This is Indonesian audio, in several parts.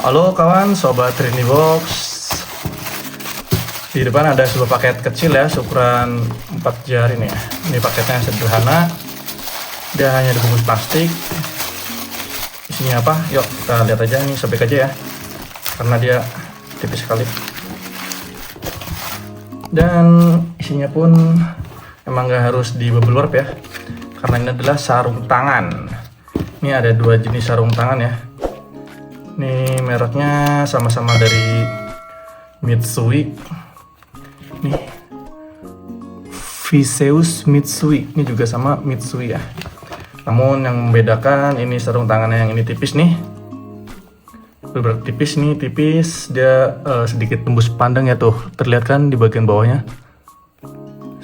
Halo kawan, sobat Trini Box. Di depan ada sebuah paket kecil ya, ukuran 4 jari nih ya. Ini paketnya sederhana. Dia hanya dibungkus plastik. Isinya apa? Yuk kita lihat aja, nih sobek aja ya. Karena dia tipis sekali. Dan isinya pun emang gak harus di bubble wrap ya. Karena ini adalah sarung tangan. Ini ada 2 jenis sarung tangan ya. Ini mereknya sama-sama dari Mitsui. Nih, Viseus Mitsui. Ini juga sama Mitsui ya. Namun yang membedakan ini sarung tangannya yang ini tipis nih. Benar tipis nih, tipis. Dia sedikit tembus pandang ya tuh. Terlihat kan di bagian bawahnya.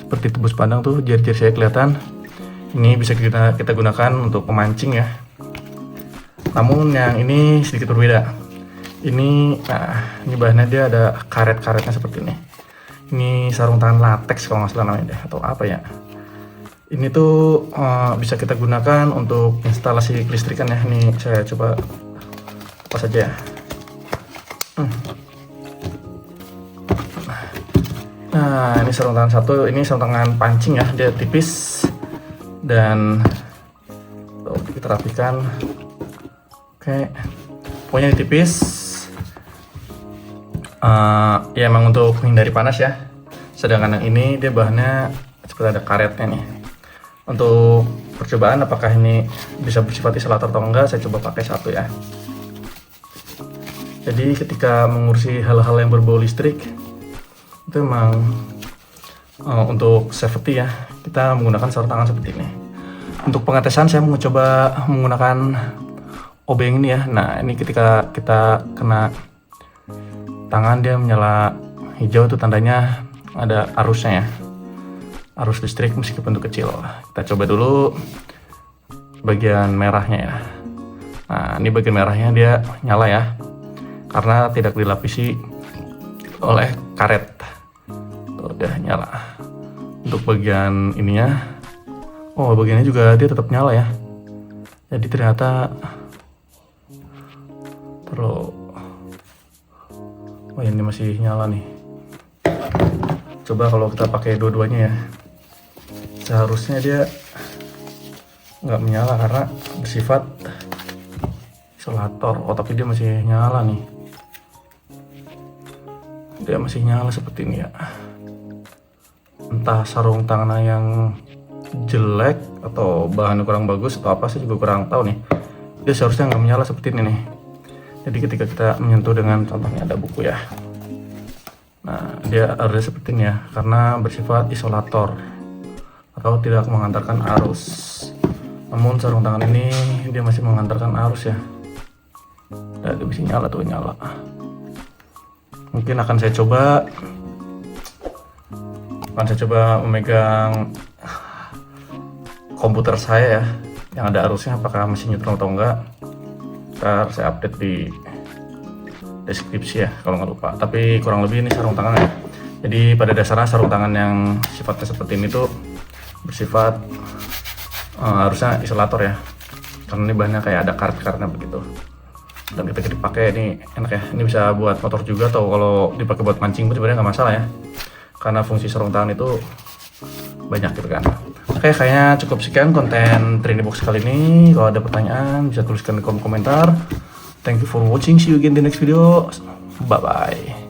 Seperti tembus pandang tuh, jari-jari saya kelihatan. Ini bisa kita gunakan untuk memancing ya. Namun yang ini sedikit berbeda. Ini bahannya dia ada karet-karetnya seperti ini. Ini sarung tangan latex kalau nggak salah namanya deh, atau apa ya. Ini tuh bisa kita gunakan untuk instalasi kelistrikan ya. Ini saya coba lepas aja ya. Nah ini sarung tangan satu, ini sarung tangan pancing ya. Dia tipis dan kita rapikan. Oke, pokoknya tipis. Ya emang untuk menghindari panas ya. Sedangkan yang ini dia bahannya seperti ada karetnya nih. Untuk percobaan apakah ini bisa bersifat isolator atau enggak, saya coba pakai satu ya. Jadi ketika mengurusi hal-hal yang berbau listrik itu emang untuk safety ya, kita menggunakan sarung tangan seperti ini. Untuk pengetesan saya mau coba menggunakan obeng ini ya. Nah ini ketika kita kena tangan dia menyala hijau, itu tandanya ada arusnya ya, arus listrik meskipun itu kecil. Kita coba dulu bagian merahnya ya. Nah ini bagian merahnya dia nyala ya, karena tidak dilapisi oleh karet. Tuh udah nyala. Untuk bagian ininya, oh bagiannya juga dia tetap nyala ya. Jadi ternyata oh ini masih nyala nih. Coba kalau kita pakai dua-duanya ya, seharusnya dia nggak menyala karena bersifat isolator. Oh tapi dia masih nyala nih. Dia masih nyala seperti ini ya. Entah sarung tangan yang jelek atau bahannya kurang bagus atau apa, saya juga kurang tahu nih. Dia seharusnya nggak menyala seperti ini nih. Jadi ketika kita menyentuh dengan, contohnya ada buku ya, nah dia ada seperti ini ya, karena bersifat isolator atau tidak mengantarkan arus. Namun sarung tangan ini dia masih mengantarkan arus ya. Dan dia bisa nyala tuh, nyala. Mungkin akan saya coba memegang komputer saya ya, yang ada arusnya, apakah masih neutral atau enggak. Ntar saya update di deskripsi ya kalau nggak lupa. Tapi kurang lebih ini sarung tangan ya. Jadi pada dasarnya sarung tangan yang sifatnya seperti ini tuh bersifat harusnya isolator ya, karena ini bahannya kayak ada karet-karetnya begitu. Dan ketika dipakai ini enak ya. Ini bisa buat motor juga, atau kalau dipakai buat mancing pun sebenarnya nggak masalah ya, karena fungsi sarung tangan itu banyak gitu kan. Oke, kayaknya cukup sekian konten Trini Box kali ini. Kalau ada pertanyaan bisa tuliskan di kolom komentar. Thank you for watching. See you again in the next video. Bye bye.